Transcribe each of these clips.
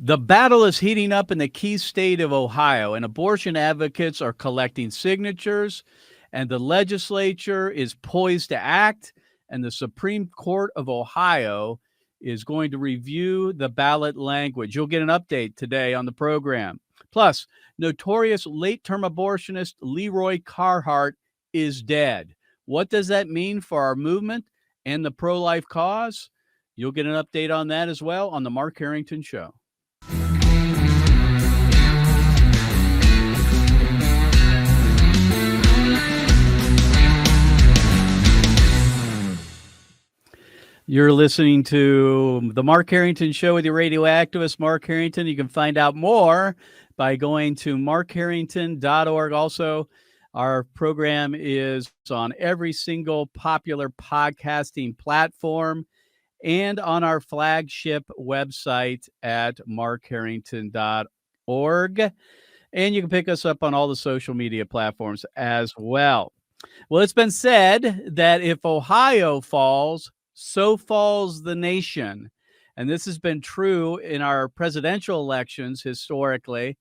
The battle is heating up in the key state of Ohio, and abortion advocates are collecting signatures, and the legislature is poised to act, and the Supreme Court of Ohio is going to review the ballot language. You'll get an update today on the program. Plus, notorious late-term abortionist Leroy Carhart is dead. What does that mean for our movement and the pro-life cause? You'll get an update on that as well on the Mark Harrington Show. You're listening to the Mark Harrington Show with your radio activist, Mark Harrington. You can find out more by going to markharrington.org. Also, our program is on every single popular podcasting platform and on our flagship website at markharrington.org. And you can pick us up on all the social media platforms as well. Well, it's been said that if Ohio falls, so falls the nation. And this has been true in our presidential elections historically.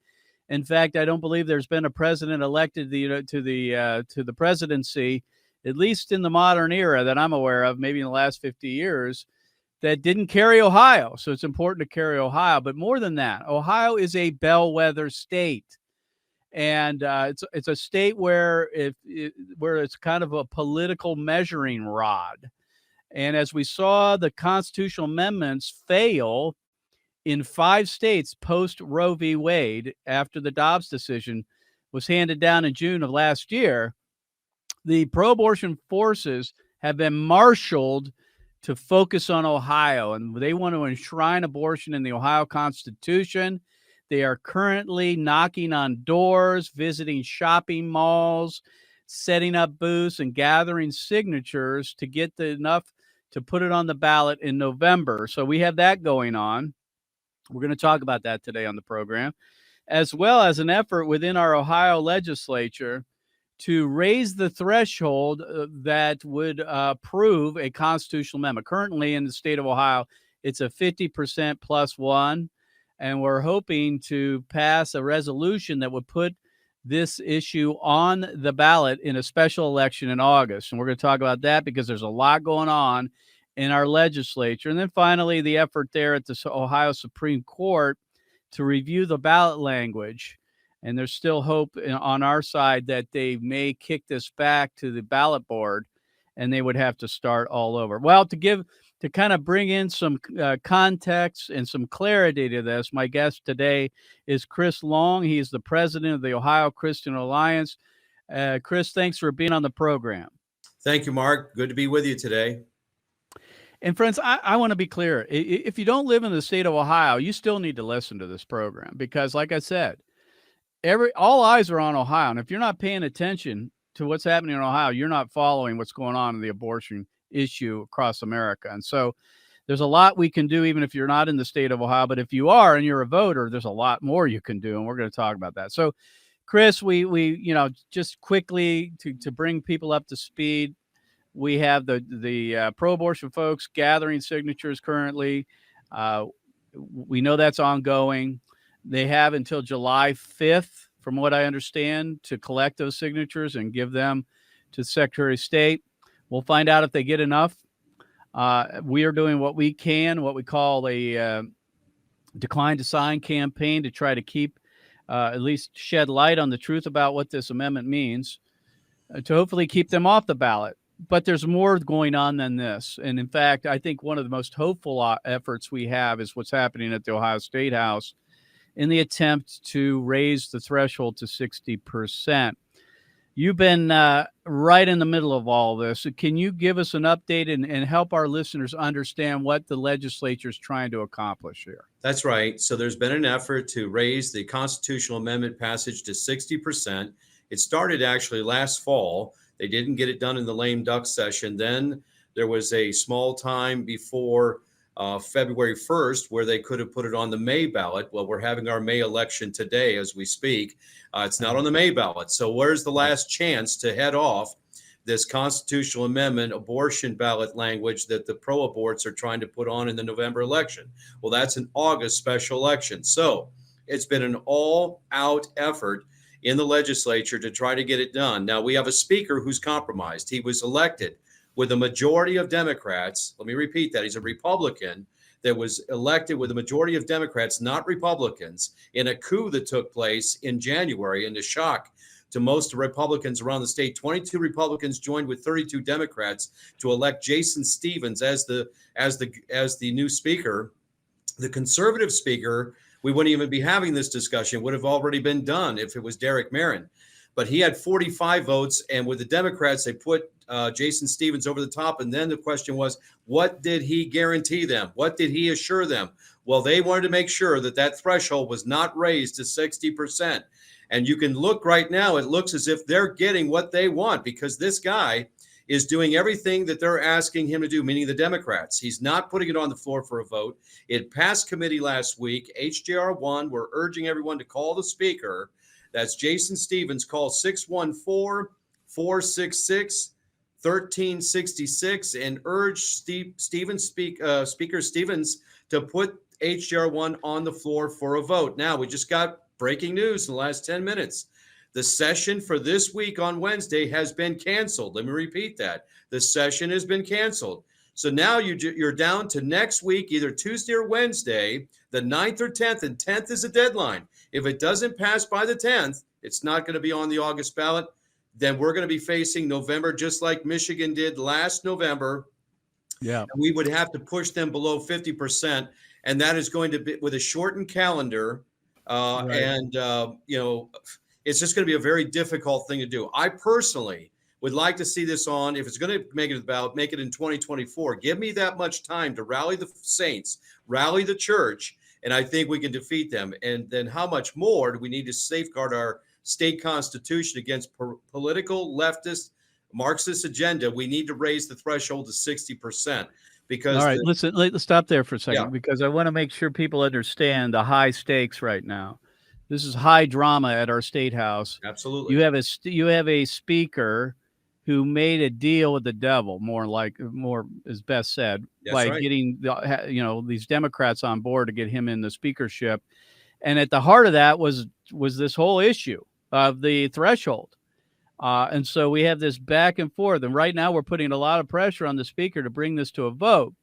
In fact, I don't believe there's been a president elected to the presidency, at least in the modern era that I'm aware of, maybe in the last 50 years, that didn't carry Ohio. So it's important to carry Ohio. But more than that, Ohio is a bellwether state. And it's a state where it's kind of a political measuring rod. And as we saw the constitutional amendments fail in 5 states post Roe v. Wade, after the Dobbs decision was handed down in June of last year, the pro-abortion forces have been marshaled to focus on Ohio, and they want to enshrine abortion in the Ohio Constitution. They are currently knocking on doors, visiting shopping malls, setting up booths, and gathering signatures to get enough to put it on the ballot in November. So we have that going on. We're going to talk about that today on the program, as well as an effort within our Ohio legislature to raise the threshold that would approve a constitutional amendment. Currently in the state of Ohio, it's a 50% plus one, and we're hoping to pass a resolution that would put this issue on the ballot in a special election in August. And we're going to talk about that because there's a lot going on in our legislature. And then finally, the effort there at the Ohio Supreme Court to review the ballot language. And there's still hope on our side that they may kick this back to the ballot board and they would have to start all over. Well, to kind of bring in some context and some clarity to this, my guest today is Chris Long. He's the president of the Ohio Christian Alliance. Chris, thanks for being on the program. Thank you, Mark. Good to be with you today. And friends, I want to be clear. If you don't live in the state of Ohio, you still need to listen to this program because, like I said, all eyes are on Ohio. And if you're not paying attention to what's happening in Ohio, you're not following what's going on in the abortion issue across America. And so there's a lot we can do, even if you're not in the state of Ohio. But if you are and you're a voter, there's a lot more you can do. And we're going to talk about that. So, Chris, we just quickly to bring people up to speed, we have the pro-abortion folks gathering signatures currently. We know that's ongoing. They have until July 5th, from what I understand, to collect those signatures and give them to the Secretary of State. We'll find out if they get enough. We are doing what we can, what we call a decline to sign campaign to try to keep, at least shed light on the truth about what this amendment means, to hopefully keep them off the ballot. But there's more going on than this. And in fact, I think one of the most hopeful efforts we have is what's happening at the Ohio State House in the attempt to raise the threshold to 60%. You've been right in the middle of all this. Can you give us an update and help our listeners understand what the legislature is trying to accomplish here? That's right. So there's been an effort to raise the constitutional amendment passage to 60%. It started actually last fall. They didn't get it done in the lame duck session. Then there was a small time before February 1st where they could have put it on the May ballot. Well, we're having our May election today as we speak. It's not on the May ballot. So where's the last chance to head off this constitutional amendment abortion ballot language that the pro-aborts are trying to put on in the November election. Well, that's an August special election. So it's been an all-out effort in the legislature to try to get it done. Now, we have a speaker who's compromised. He was elected with a majority of Democrats. Let me repeat that. He's a Republican that was elected with a majority of Democrats, not Republicans, in a coup that took place in January, and the shock to most Republicans around the state. 22 Republicans joined with 32 Democrats to elect Jason Stevens as the new speaker. The conservative speaker, we wouldn't even be having this discussion, would have already been done if it was Derek Merrin. But he had 45 votes, and with the Democrats, they put Jason Stevens over the top. And then the question was, what did he guarantee them? What did he assure them? Well, they wanted to make sure that that threshold was not raised to 60%. And you can look right now, it looks as if they're getting what they want, because this guy is doing everything that they're asking him to do, meaning the Democrats. He's not putting it on the floor for a vote. It passed committee last week. HJR1, we're urging everyone to call the speaker. That's Jason Stevens. Call 614-466-1366 and urge Speaker Stevens to put HJR1 on the floor for a vote. Now, we just got breaking news in the last 10 minutes. The session for this week on Wednesday has been canceled. Let me repeat that. The session has been canceled. So now you're down to next week, either Tuesday or Wednesday, the 9th or 10th, and 10th is a deadline. If it doesn't pass by the 10th, it's not going to be on the August ballot. Then we're going to be facing November, just like Michigan did last November. Yeah. And we would have to push them below 50%. And that is going to be with a shortened calendar. Right. And, it's just going to be a very difficult thing to do. I personally would like to see this on, if it's going to make it to the ballot, make it in 2024. Give me that much time to rally the saints, rally the church, and I think we can defeat them. And then how much more do we need to safeguard our state constitution against political leftist Marxist agenda? We need to raise the threshold to 60%. Because all right, listen, let's stop there for a second, Yeah. because I want to make sure people understand the high stakes right now. This is high drama at our state house. Absolutely. You have a speaker who made a deal with the devil, more is best said, That's by right. getting these Democrats on board to get him in the speakership. And at the heart of that was this whole issue of the threshold. And so we have this back and forth. And right now we're putting a lot of pressure on the speaker to bring this to a vote.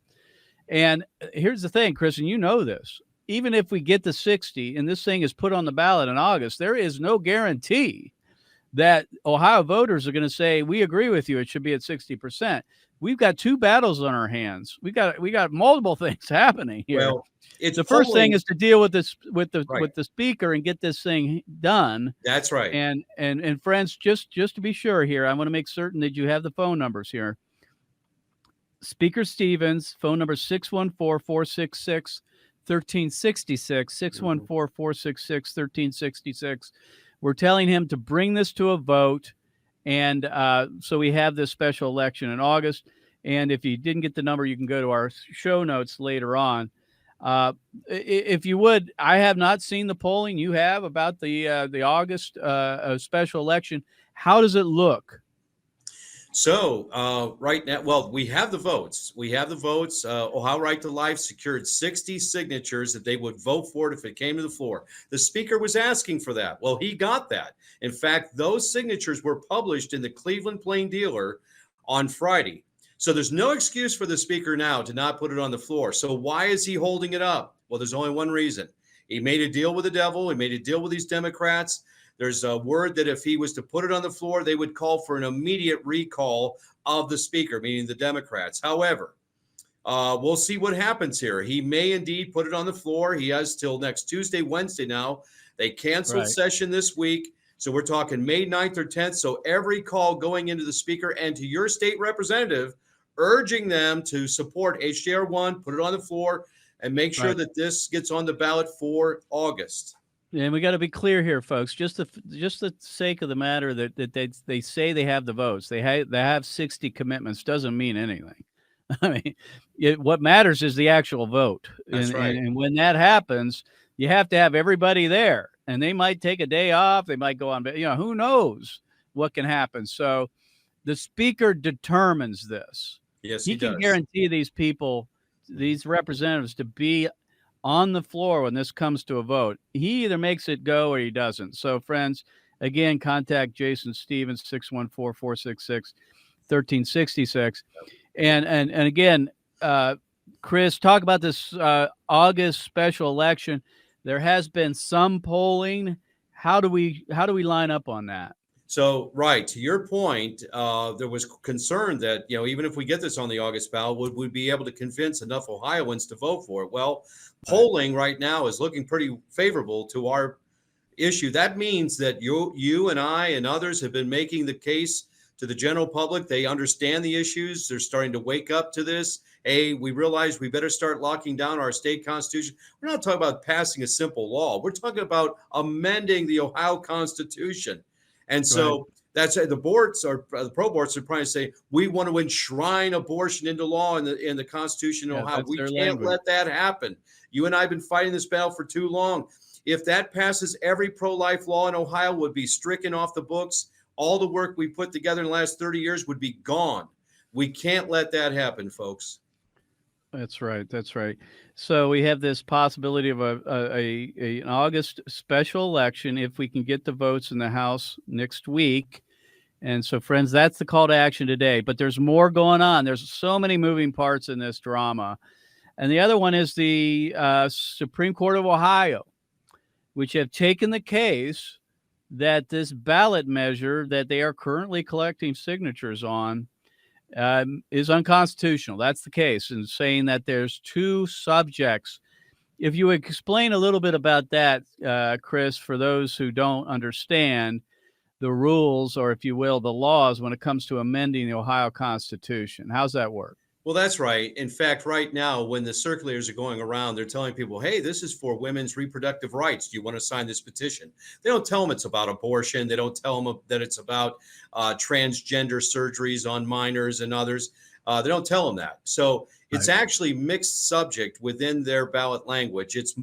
And here's the thing, Chris, and you know this. Even if we get the 60 and this thing is put on the ballot in August, there is no guarantee that Ohio voters are going to say, we agree with you, it should be at 60%. We've got two battles on our hands. We got multiple things happening here. Well, it's the first thing is to deal with this with the speaker and get this thing done. That's right. And friends, just to be sure here, I want to make certain that you have the phone numbers here. Speaker Stevens, phone number 614-466-1366, 614-466-1366. We're telling him to bring this to a vote. And so we have this special election in August. And if you didn't get the number, you can go to our show notes later on. If you would, I have not seen the polling you have about the August special election. How does it look? So right now, well, we have the votes. Ohio Right to Life secured 60 signatures that they would vote for it if it came to the floor. The speaker was asking for that. Well, he got that. In fact, those signatures were published in the Cleveland Plain Dealer on Friday. So there's no excuse for the speaker now to not put it on the floor. So why is he holding it up? Well, there's only one reason. He made a deal with the devil. He made a deal with these Democrats. There's a word that if he was to put it on the floor, they would call for an immediate recall of the speaker, meaning the Democrats. However, we'll see what happens here. He may indeed put it on the floor. He has till next Tuesday, Wednesday now. They canceled session this week. So we're talking May 9th or 10th. So every call going into the speaker and to your state representative, urging them to support HJR1, put it on the floor, and make sure that this gets on the ballot for August. And we got to be clear here, folks. Just the sake of the matter that they say they have the votes, they have 60 commitments, doesn't mean anything. I mean, what matters is the actual vote. That's right. And when that happens, you have to have everybody there. And they might take a day off. They might go on, but who knows what can happen. So The speaker determines this. Yes, He he can does. guarantee these people, these representatives, to be on the floor when this comes to a vote. He either makes it go or he doesn't. So, friends, again, contact Jason Stevens, 614-466-1366. And again, Chris, talk about this August special election. There has been some polling. How do we line up on that? So, right to your point, there was concern that even if we get this on the August ballot, would we be able to convince enough Ohioans to vote for it? Well, Right. polling right now is looking pretty favorable to our issue. That means that you and I and others have been making the case to the general public. They understand the issues. They're starting to wake up to this. Hey, we realize we better start locking down our state constitution. We're not talking about passing a simple law. We're talking about amending the Ohio Constitution. And Right. so that's the boards are the pro boards are trying to say we want to enshrine abortion into law in the Constitution of Yeah, Ohio. that's We their can't language. let that happen. You and I have been fighting this battle for too long. If that passes, every pro-life law in Ohio would be stricken off the books. All the work we put together in the last 30 years would be gone. We can't let that happen, folks. That's right. That's right. So we have this possibility of an August special election if we can get the votes in the House next week. And so, friends, that's the call to action today. But there's more going on. There's so many moving parts in this drama. And the other one is the Supreme Court of Ohio, which have taken the case that this ballot measure that they are currently collecting signatures on is unconstitutional. That's the case, and saying that there's two subjects. If you would explain a little bit about that, Chris, for those who don't understand the rules, or if you will, the laws when it comes to amending the Ohio Constitution. How's that work? Well, that's right. In fact, right now, when the circulators are going around, they're telling people, hey, this is for women's reproductive rights. Do you want to sign this petition? They don't tell them it's about abortion. They don't tell them that it's about transgender surgeries on minors and others. They don't tell them that. So it's Right. actually mixed subject within their ballot language. It's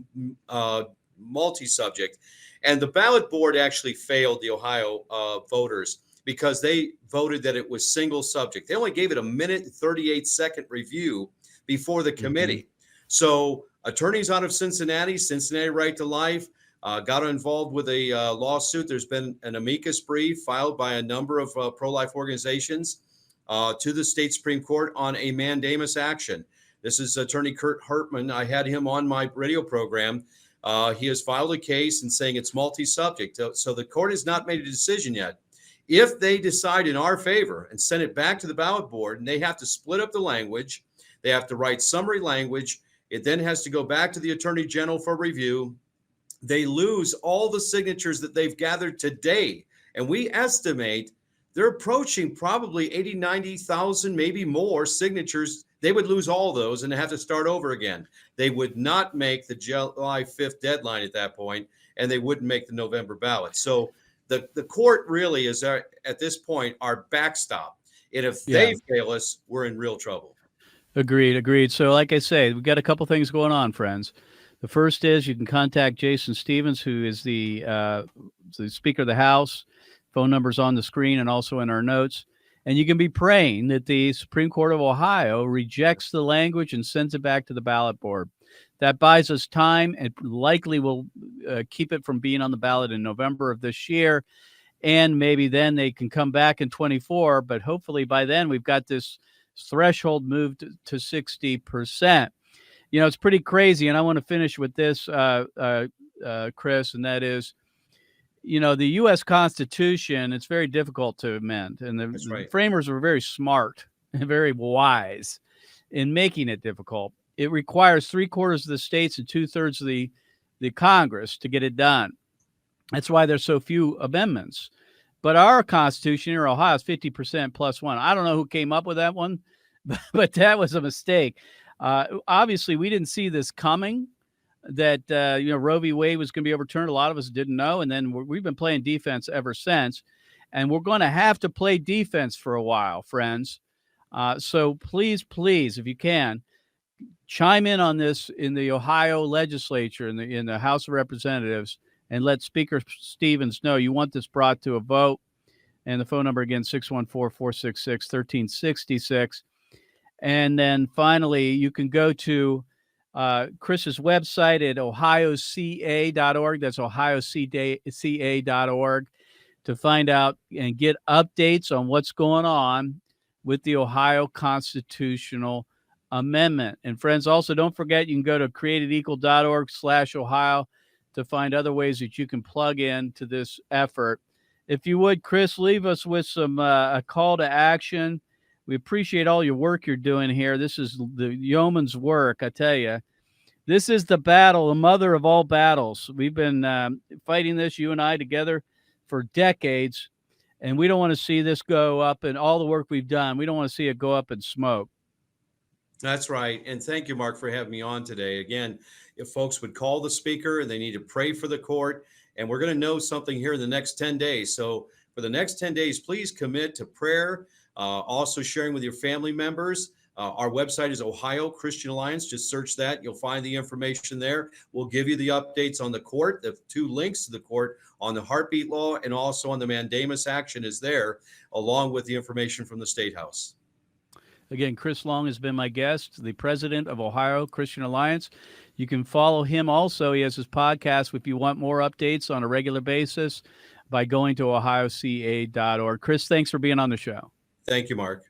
multi-subject. And the ballot board actually failed the Ohio voters because they voted that it was single subject. They only gave it a minute and 38-second review before the committee. So attorneys out of Cincinnati Right to Life, got involved with a lawsuit. There's been an amicus brief filed by a number of pro-life organizations to the state Supreme Court on a mandamus action. This is Attorney Kurt Hartman. I had him on my radio program. He has filed a case and saying it's multi-subject. So the court has not made a decision yet. If they decide in our favor and send it back to the ballot board, and they have to split up the language, they have to write summary language. It then has to go back to the Attorney General for review. They lose all the signatures that they've gathered today. And we estimate they're approaching probably 80, 90,000, maybe more signatures. They would lose all those and have to start over again. They would not make the July 5th deadline at that point, and they wouldn't make the November ballot. So the court really is at this point our backstop. And if they fail us, we're in real trouble. Agreed. So like I say, we've got a couple things going on, friends. The first is you can contact Jason Stevens, who is the Speaker of the House. Phone number's on the screen and also in our notes. And you can be praying that the Supreme Court of Ohio rejects the language and sends it back to the ballot board. That buys us time and likely will keep it from being on the ballot in November of this year. And maybe then they can come back in 24, but hopefully by then we've got this threshold moved to 60%. It's pretty crazy. And I want to finish with this, Chris, and that is, the U.S. Constitution, it's very difficult to amend. And the framers were very smart and very wise in making it difficult. It requires 3/4 of the states and 2/3 of the Congress to get it done. That's why there's so few amendments. But our Constitution here in Ohio is 50% plus one. I don't know who came up with that one, but that was a mistake. Obviously, we didn't see this coming, that Roe v. Wade was going to be overturned. A lot of us didn't know. And then we've been playing defense ever since. And we're going to have to play defense for a while, friends. So please, if you can, chime in on this in the Ohio legislature, in the House of Representatives, and let Speaker Stevens know you want this brought to a vote. And the phone number again, 614-466-1366. And then finally, you can go to Chris's website at ohioca.org. That's ohioca.org to find out and get updates on what's going on with the Ohio Constitutional Amendment. And friends, also don't forget, you can go to createdequal.org/Ohio to find other ways that you can plug in to this effort. If you would, Chris, leave us with some a call to action. We appreciate all your work you're doing here. This is the yeoman's work, I tell you. This is the battle, the mother of all battles. We've been fighting this, you and I, together for decades, and we don't want to see this go up, and all the work we've done, we don't want to see it go up in smoke. That's right. And thank you, Mark, for having me on today. Again, if folks would call the speaker and they need to pray for the court, and we're going to know something here in the next 10 days. So for the next 10 days, please commit to prayer, also sharing with your family members. Our website is Ohio Christian Alliance. Just search that. You'll find the information there. We'll give you the updates on the court. The 2 links to the court on the heartbeat law and also on the mandamus action is there, along with the information from the State House. Again, Chris Long has been my guest, the president of Ohio Christian Alliance. You can follow him also. He has his podcast if you want more updates on a regular basis by going to ohioca.org. Chris, thanks for being on the show. Thank you, Mark.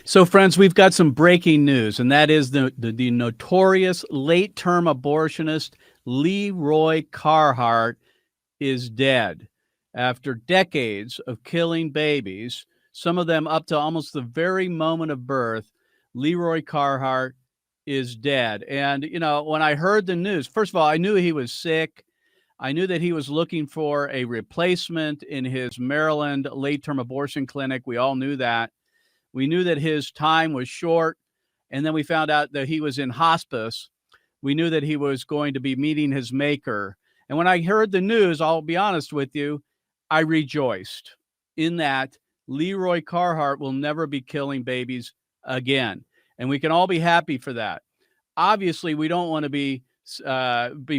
So, friends, we've got some breaking news, and that is the notorious late-term abortionist Leroy Carhart is dead after decades of killing babies, some of them up to almost the very moment of birth. Leroy Carhart is dead. And, you know, when I heard the news, first of all, I knew he was sick. I knew that he was looking for a replacement in his Maryland late-term abortion clinic. We all knew that. We knew that his time was short. And then we found out that he was in hospice. We knew that he was going to be meeting his maker. And when I heard the news, I'll be honest with you, I rejoiced in that Leroy Carhart will never be killing babies again. And we can all be happy for that. Obviously, we don't want to be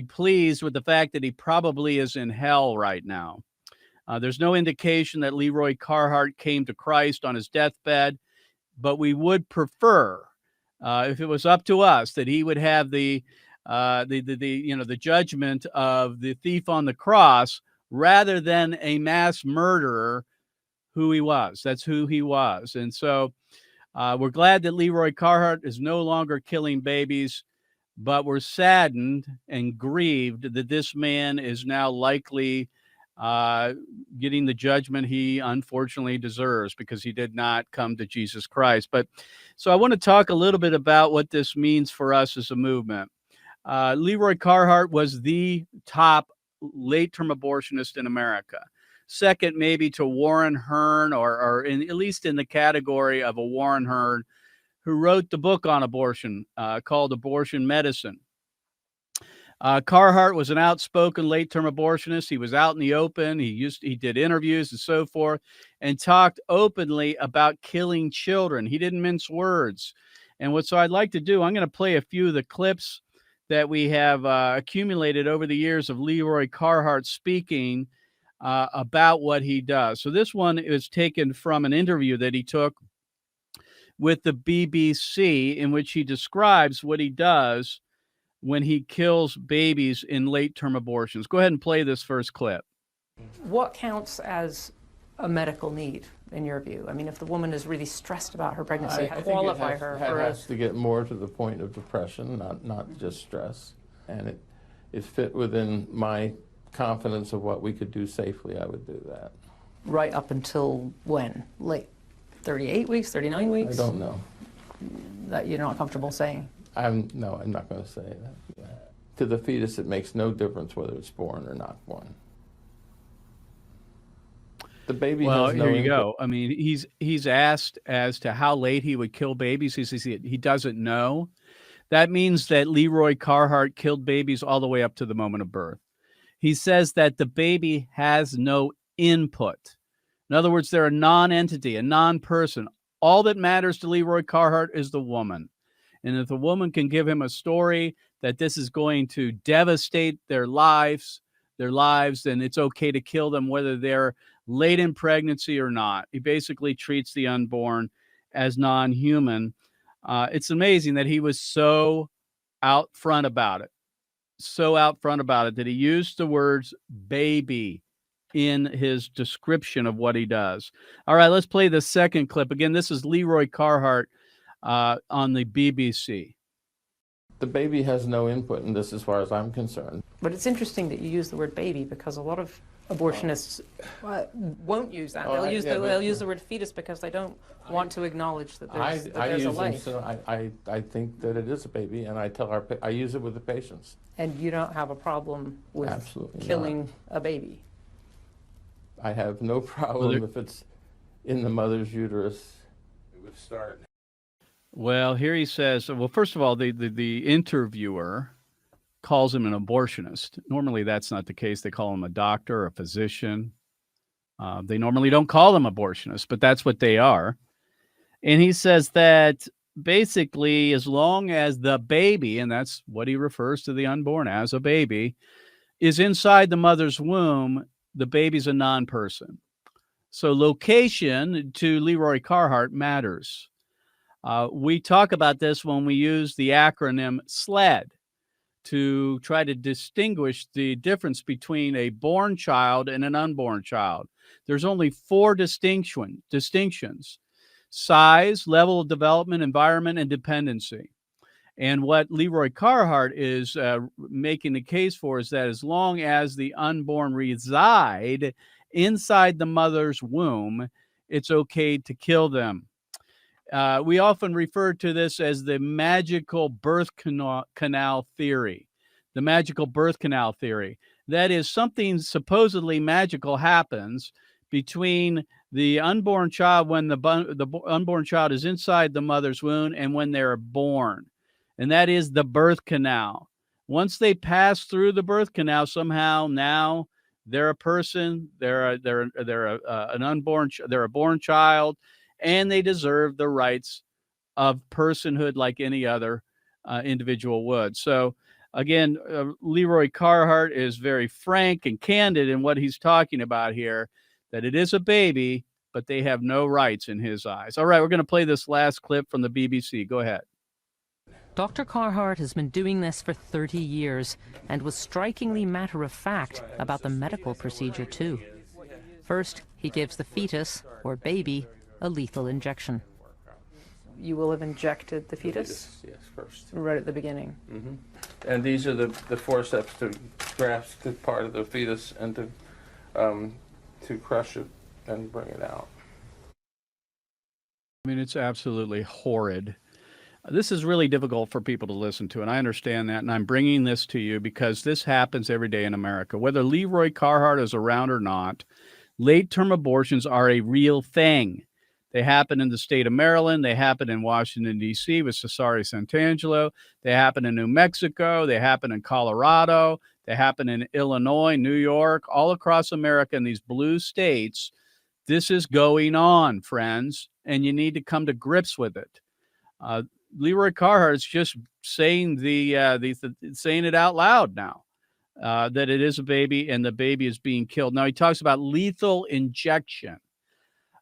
pleased with the fact that he probably is in hell right now. There's no indication that Leroy Carhart came to Christ on his deathbed, but we would prefer, if it was up to us, that he would have the judgment of the thief on the cross rather than a mass murderer who he was. That's who he was. And so we're glad that Leroy Carhart is no longer killing babies, but we're saddened and grieved that this man is now likely getting the judgment he unfortunately deserves because he did not come to Jesus Christ. But so I want to talk a little bit about what this means for us as a movement. Leroy Carhart was the top late-term abortionist in America. Second, maybe to Warren Hearn, or at least in the category of a Warren Hearn, who wrote the book on abortion called Abortion Medicine. Carhart was an outspoken late-term abortionist. He was out in the open. He did interviews and so forth, and talked openly about killing children. He didn't mince words. And so I'd like to do, I'm going to play a few of the clips that we have accumulated over the years of Leroy Carhart speaking about what he does. So this one is taken from an interview that he took with the BBC, in which he describes what he does when he kills babies in late-term abortions. Go ahead and play this first clip. What counts as a medical need, in your view? I mean, if the woman is really stressed about her pregnancy, qualify her for it has to get more to the point of depression, not just stress. And it is fit within my confidence of what we could do safely. I would do that. Right up until when? Late 38 weeks, 39 weeks? I don't know. That you're not comfortable saying? I'm not going to say that. Yeah. To the fetus, it makes no difference whether it's born or not born. The baby Well, has no here you input. go. I mean, he's asked as to how late he would kill babies. He says he doesn't know. That means that Leroy Carhart killed babies all the way up to the moment of birth. He says that the baby has no input. In other words, they're a non-entity, a non-person. All that matters to Leroy Carhart is the woman. And if the woman can give him a story that this is going to devastate their lives, then it's okay to kill them, whether they're late in pregnancy or not. He basically treats the unborn as non-human. It's amazing that he was so out front about it, that he used the words baby in his description of what he does. All right, let's play the second clip. Again, this is Leroy Carhart on the BBC. The baby has no input in this as far as I'm concerned. But it's interesting that you use the word baby, because a lot of abortionists won't use that. They'll use the word fetus because they don't want to acknowledge that there's a life. So I think that it is a baby, and I use it with the patients. And you don't have a problem with killing a baby? I have no problem if it's in the mother's uterus. It would start. Well, here he says, well, first of all, the interviewer calls him an abortionist. Normally, that's not the case. They call him a doctor or a physician. They normally don't call them abortionists, but that's what they are. And he says that basically, as long as the baby, and that's what he refers to the unborn as, a baby, is inside the mother's womb, the baby's a non-person. So location to Leroy Carhart matters. We talk about this when we use the acronym SLED to try to distinguish the difference between a born child and an unborn child. There's only 4 distinctions: size, level of development, environment, and dependency. And what Leroy Carhart is making the case for is that as long as the unborn reside inside the mother's womb, it's okay to kill them. We often refer to this as the magical birth canal theory. The magical birth canal theory. That is, something supposedly magical happens between the unborn child, when the unborn child is inside the mother's womb, and when they're born. And that is the birth canal. Once they pass through the birth canal, somehow now they're a person, they're a born child, and they deserve the rights of personhood like any other individual would. So again, Leroy Carhart is very frank and candid in what he's talking about here, that it is a baby, but they have no rights in his eyes. All right, we're going to play this last clip from the BBC. Go ahead. Dr. Carhart has been doing this for 30 years and was strikingly matter-of-fact about the medical procedure too. First, he gives the fetus, or baby, a lethal injection. You will have injected the fetus? Yes, first. Right at the beginning. Mm-hmm. And these are the forceps to grasp the part of the fetus and to crush it and bring it out. I mean, it's absolutely horrid. This is really difficult for people to listen to, and I understand that, and I'm bringing this to you because this happens every day in America. Whether Leroy Carhart is around or not, late-term abortions are a real thing. They happen in the state of Maryland. They happen in Washington, D.C. with Cesare Santangelo. They happen in New Mexico. They happen in Colorado. They happen in Illinois, New York, all across America in these blue states. This is going on, friends, and you need to come to grips with it. Leroy Carhart is just saying saying it out loud now, that it is a baby and the baby is being killed. Now he talks about lethal injection.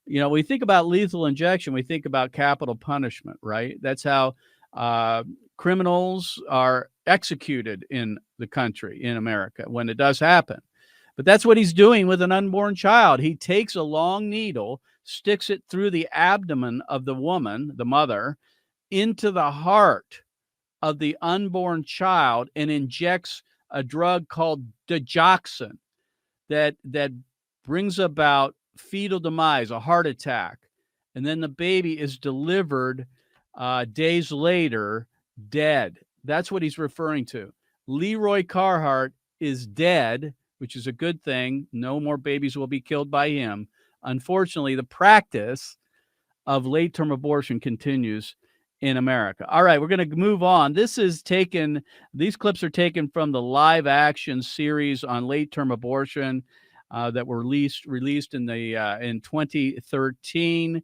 You know, we think about lethal injection, we think about capital punishment, right? That's how criminals are executed in the country, in America, when it does happen. But that's what he's doing with an unborn child. He takes a long needle, sticks it through the abdomen of the woman, the mother, into the heart of the unborn child, and injects a drug called digoxin that brings about fetal demise, a heart attack. And then the baby is delivered days later, dead. That's what he's referring to. Leroy Carhart is dead, which is a good thing. No more babies will be killed by him. Unfortunately, the practice of late-term abortion continues in America. All right, we're going to move on. These clips are taken from the live action series on late-term abortion that were released in 2013.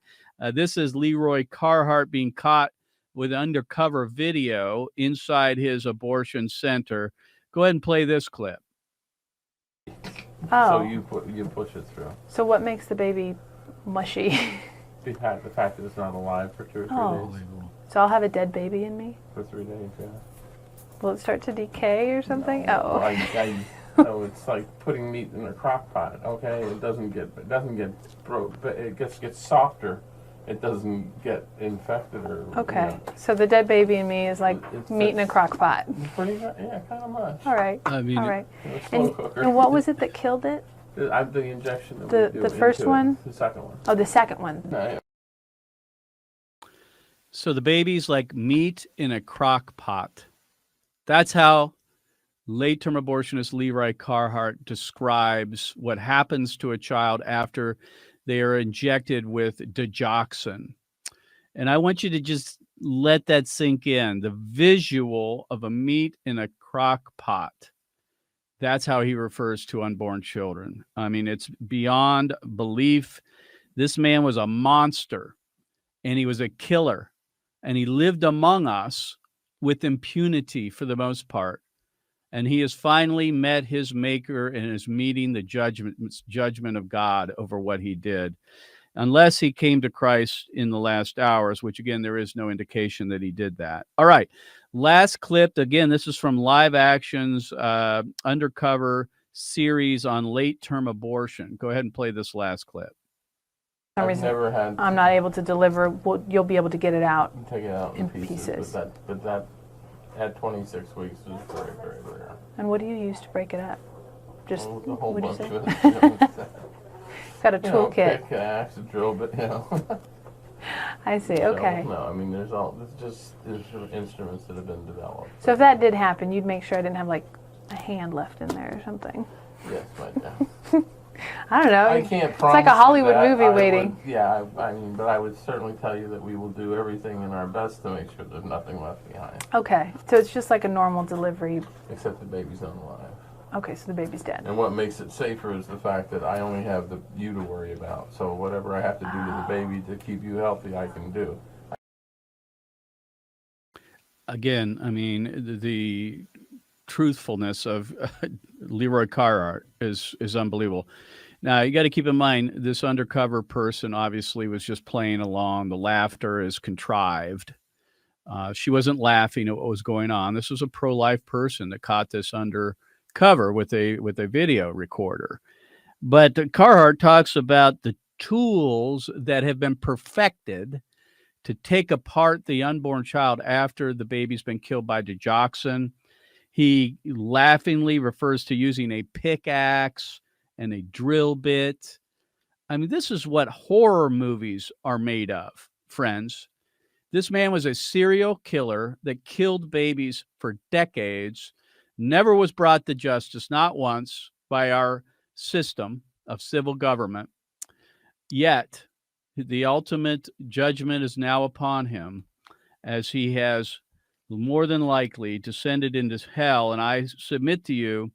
This is Leroy Carhart being caught with undercover video inside his abortion center. Go ahead and play this clip. So Oh. you push it through. So what makes the baby mushy? The fact that it's not alive for 2 or 3 Oh. days. So I'll have a dead baby in me? For 3 days, yeah. Will it start to decay or something? No, Oh. no, it's like putting meat in a crock pot. Okay, it doesn't get broke, but it gets softer. It doesn't get infected or. Okay. So the dead baby in me is like It's meat in a crock pot. Pretty much, yeah, kind of much. All right. I mean, All right. In a slow And, cooker. and what was it that killed it? The injection that The- we do the first into it. one? The second one. Oh, the second one. No, So the baby's like meat in a crock pot. That's how late-term abortionist Leroy Carhart describes what happens to a child after they are injected with digoxin. And I want you to just let that sink in. The visual of a meat in a crock pot. That's how he refers to unborn children. I mean, it's beyond belief. This man was a monster, and he was a killer, and he lived among us with impunity for the most part. And he has finally met his maker and is meeting the judgment of God over what he did. Unless he came to Christ in the last hours, which again, there is no indication that he did that. All right. Last clip. Again, this is from Live Action's Undercover series on late-term abortion. Go ahead and play this last clip. For some I've reason, never had. I'm not able to deliver. Well, you'll be able to get it out. Take it out in in pieces. pieces. But that at 26 weeks was very, very rare. And what do you use to break it up? Just, Well, a whole what'd you bunch say? of it. Got a You know, toolkit. pick, axe, a drill bit, I see. So, Okay. no, I mean, there's instruments that have been developed. So if that did happen, you'd make sure I didn't have like a hand left in there or something. Yes, yeah. I don't know. I can't It's promise like a Hollywood that. movie I waiting. would, yeah, I mean, but I would certainly tell you that we will do everything in our best to make sure there's nothing left behind, Okay. So it's just like a normal delivery. except the baby's not alive. Okay, so the baby's dead. And what makes it safer is the fact that I only have you to worry about. So whatever I have to do to the baby to keep you healthy, I can do. Again, I mean, the truthfulness of Leroy Carhart is unbelievable. Now, you got to keep in mind, this undercover person obviously was just playing along. The laughter is contrived. She wasn't laughing at what was going on. This was a pro-life person that caught this undercover with a video recorder. But Carhart talks about the tools that have been perfected to take apart the unborn child after the baby's been killed by digoxin. He laughingly refers to using a pickaxe and a drill bit. I mean, this is what horror movies are made of, friends. This man was a serial killer that killed babies for decades, never was brought to justice, not once, by our system of civil government. Yet, the ultimate judgment is now upon him, as he has more than likely descended into hell. And I submit to you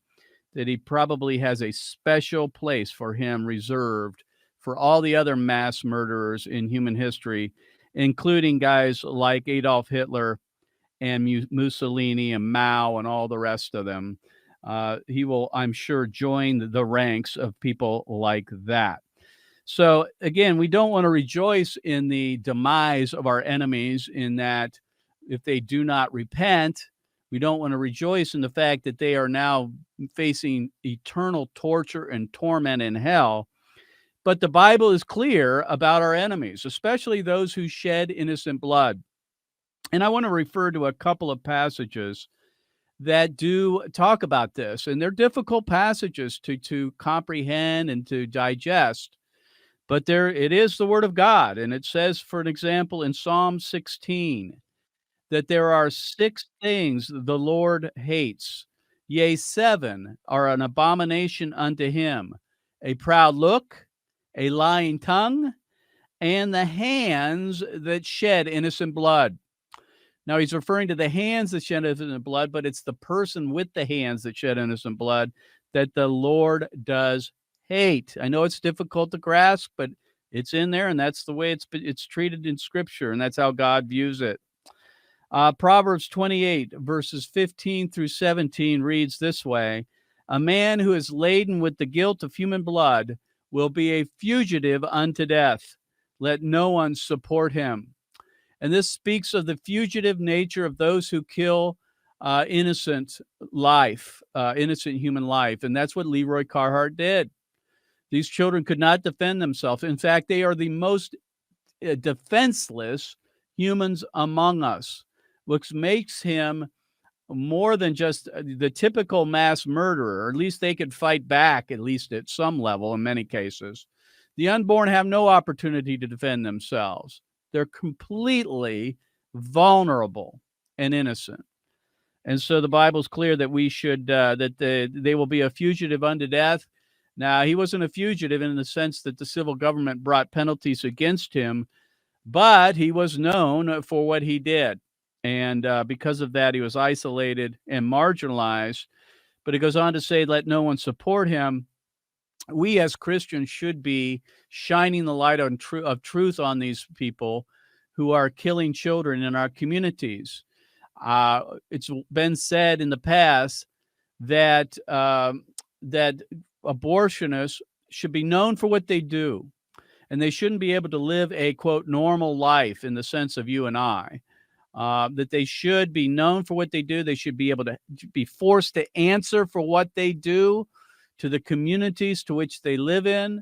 that he probably has a special place for him reserved for all the other mass murderers in human history, including guys like Adolf Hitler and Mussolini and Mao and all the rest of them. He will, I'm sure, join the ranks of people like that. So again, we don't want to rejoice in the demise of our enemies, in that if they do not repent, we don't want to rejoice in the fact that they are now facing eternal torture and torment in hell. But the Bible is clear about our enemies, especially those who shed innocent blood. And I want to refer to a couple of passages that do talk about this. And they're difficult passages to comprehend and to digest. But there it is, the word of God. And it says, for an example, in Psalm 16, that there are 6 things the Lord hates. Yea, 7 are an abomination unto him: a proud look, a lying tongue, and the hands that shed innocent blood. Now, he's referring to the hands that shed innocent blood, but it's the person with the hands that shed innocent blood that the Lord does hate. I know it's difficult to grasp, but it's in there, and that's the way it's treated in Scripture, and that's how God views it. Proverbs 28, verses 15 through 17 reads this way: A man who is laden with the guilt of human blood will be a fugitive unto death. Let no one support him. And this speaks of the fugitive nature of those who kill innocent life, innocent human life. And that's what Leroy Carhart did. These children could not defend themselves. In fact, they are the most defenseless humans among us, which makes him more than just the typical mass murderer. Or at least they could fight back, at least at some level in many cases. The unborn have no opportunity to defend themselves. They're completely vulnerable and innocent. And so the Bible's clear that we should, they will be a fugitive unto death. Now, he wasn't a fugitive in the sense that the civil government brought penalties against him, but he was known for what he did. And because of that, he was isolated and marginalized. But it goes on to say, let no one support him. We as Christians should be shining the light of truth on these people who are killing children in our communities. It's been said in the past that that abortionists should be known for what they do, and they shouldn't be able to live a, quote, normal life in the sense of you and I. That they should be known for what they do. They should be able to be forced to answer for what they do to the communities to which they live in.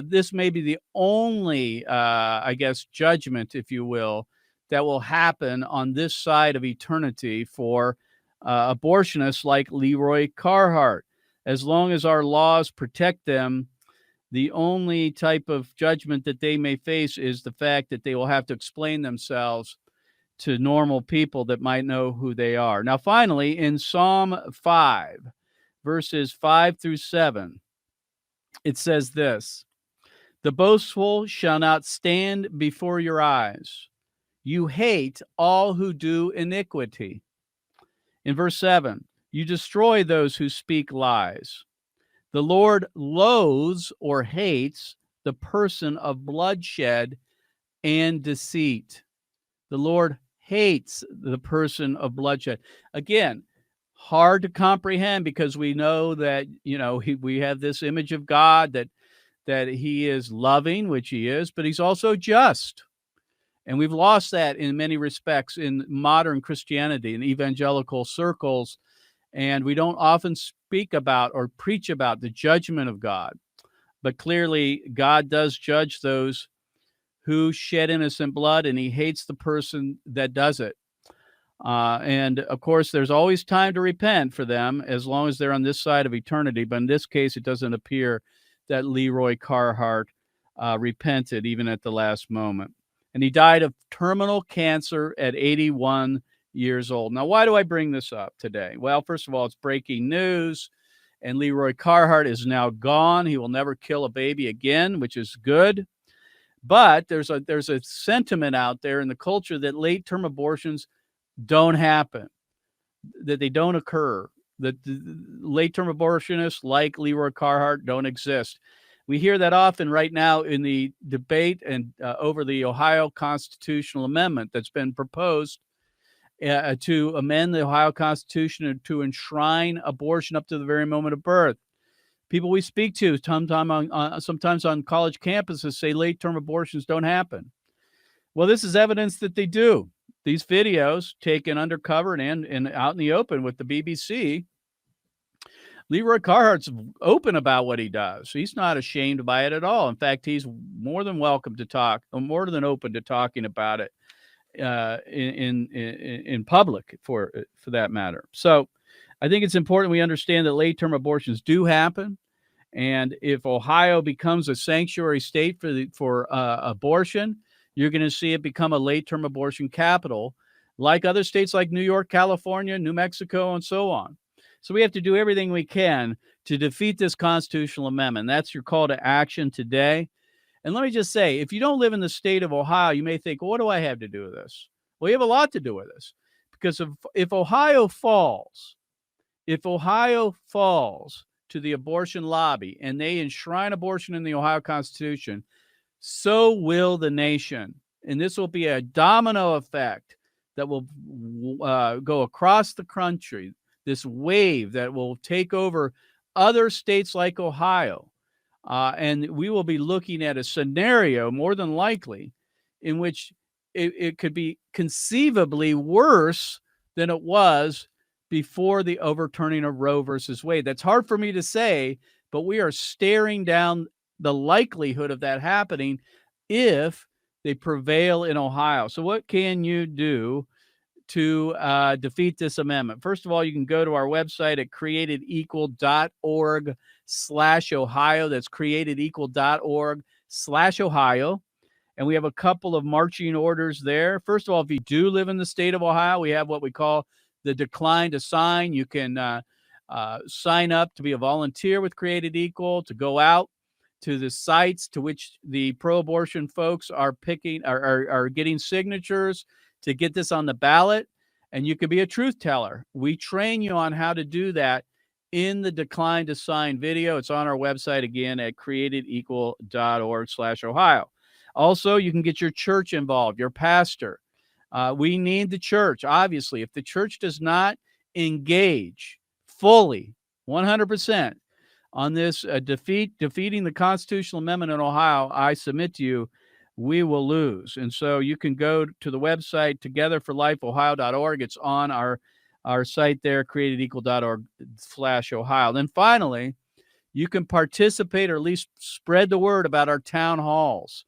This may be the only, I guess, judgment, if you will, that will happen on this side of eternity for abortionists like Leroy Carhart. As long as our laws protect them, the only type of judgment that they may face is the fact that they will have to explain themselves to normal people that might know who they are. Now, finally, in Psalm 5, verses 5 through 7, it says this: the boastful shall not stand before your eyes. You hate all who do iniquity. In verse 7, you destroy those who speak lies. The Lord loathes or hates the person of bloodshed and deceit. The Lord hates the person of bloodshed. Again, hard to comprehend because we know that, we have this image of God that he is loving, which he is, but he's also just. And we've lost that in many respects in modern Christianity and evangelical circles. And we don't often speak about or preach about the judgment of God. But clearly, God does judge those who shed innocent blood, and he hates the person that does it. And of course, there's always time to repent for them as long as they're on this side of eternity. But in this case, it doesn't appear that Leroy Carhart repented even at the last moment. And he died of terminal cancer at 81 years old. Now, why do I bring this up today? Well, first of all, it's breaking news, and Leroy Carhart is now gone. He will never kill a baby again, which is good. But there's a sentiment out there in the culture that late-term abortions don't happen, that they don't occur, that late-term abortionists like Leroy Carhart don't exist. We hear that often right now in the debate and over the Ohio constitutional amendment that's been proposed to amend the Ohio Constitution and to enshrine abortion up to the very moment of birth. People we speak to sometimes on college campuses say late-term abortions don't happen. Well, this is evidence that they do. These videos taken undercover and out in the open with the BBC, Leroy Carhart's open about what he does. He's not ashamed by it at all. In fact, he's more than welcome to talk, or more than open to talking about it in public for that matter. So I think it's important we understand that late-term abortions do happen. And if Ohio becomes a sanctuary state for abortion, you're going to see it become a late-term abortion capital, like other states like New York, California, New Mexico, and so on. So we have to do everything we can to defeat this constitutional amendment. That's your call to action today. And let me just say, if you don't live in the state of Ohio, you may think, well, what do I have to do with this? Well, you have a lot to do with this. Because if Ohio falls to the abortion lobby and they enshrine abortion in the Ohio Constitution, so will the nation. And this will be a domino effect that will go across the country. this wave that will take over other states like Ohio. And we will be looking at a scenario, more than likely, in which it could be conceivably worse than it was before the overturning of Roe versus Wade. That's hard for me to say, but we are staring down the likelihood of that happening if they prevail in Ohio. So what can you do to defeat this amendment? First of all, you can go to our website at createdequal.org/Ohio. That's createdequal.org/Ohio. And we have a couple of marching orders there. First of all, if you do live in the state of Ohio, we have what we call the decline to sign. You can sign up to be a volunteer with Created Equal, to go out to the sites to which the pro-abortion folks are getting signatures to get this on the ballot. And you can be a truth teller. We train you on how to do that in the decline to sign video. It's on our website again at createdequal.org/Ohio. Also, you can get your church involved, your pastor. We need the church, obviously. If the church does not engage fully, 100%, on this defeating the constitutional amendment in Ohio, I submit to you, we will lose. And so you can go to the website togetherforlifeohio.org. It's on our site there, createdequal.org/Ohio. Then finally, you can participate or at least spread the word about our town halls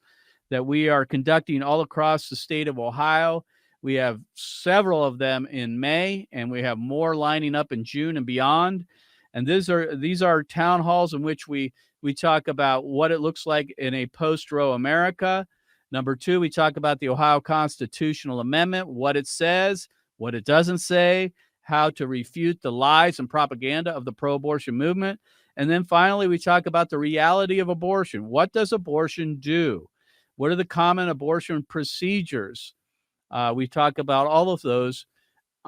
that we are conducting all across the state of Ohio. We have several of them in May, and we have more lining up in June and beyond. And these are town halls in which we talk about what it looks like in a post-Roe America. Number two, we talk about the Ohio Constitutional Amendment, what it says, what it doesn't say, how to refute the lies and propaganda of the pro-abortion movement. And then finally, we talk about the reality of abortion. What does abortion do? What are the common abortion procedures? We talk about all of those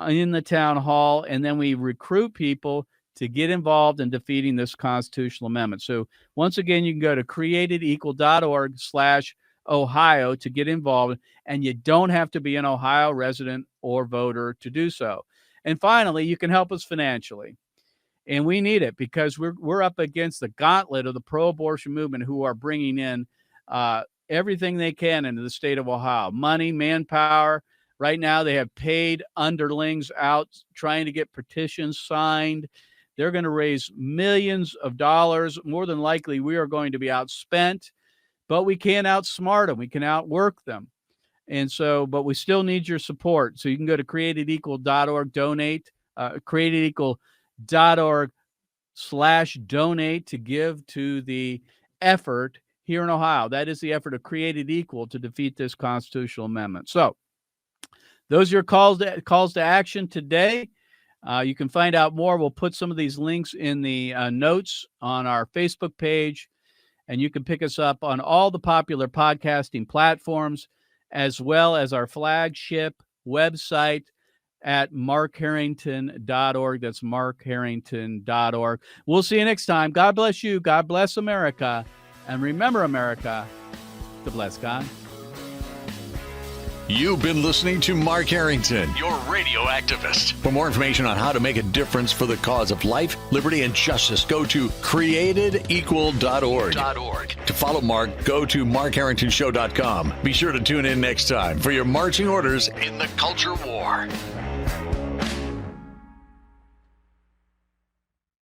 in the town hall, and then we recruit people to get involved in defeating this constitutional amendment. So once again, you can go to createdequal.org/Ohio to get involved, and you don't have to be an Ohio resident or voter to do so. And finally, you can help us financially. And we need it because we're up against the gauntlet of the pro-abortion movement, who are bringing in everything they can into the state of Ohio. Money, manpower. Right now, they have paid underlings out trying to get petitions signed. They're going to raise millions of dollars. More than likely, we are going to be outspent, but we can't outsmart them. We can outwork them. And so, but we still need your support. So you can go to createdequal.org, donate, createdequal.org/donate to give to the effort here in Ohio. That is the effort of Created Equal to defeat this constitutional amendment. So those are your calls to action today. You can find out more. We'll put some of these links in the notes on our Facebook page, and you can pick us up on all the popular podcasting platforms, as well as our flagship website at markharrington.org. That's markharrington.org. We'll see you next time. God bless you. God bless America. And remember, America, to bless God. You've been listening to Mark Harrington, your radio activist. For more information on how to make a difference for the cause of life, liberty, and justice, go to createdequal.org. To follow Mark, go to markharringtonshow.com. Be sure to tune in next time for your marching orders in the culture war.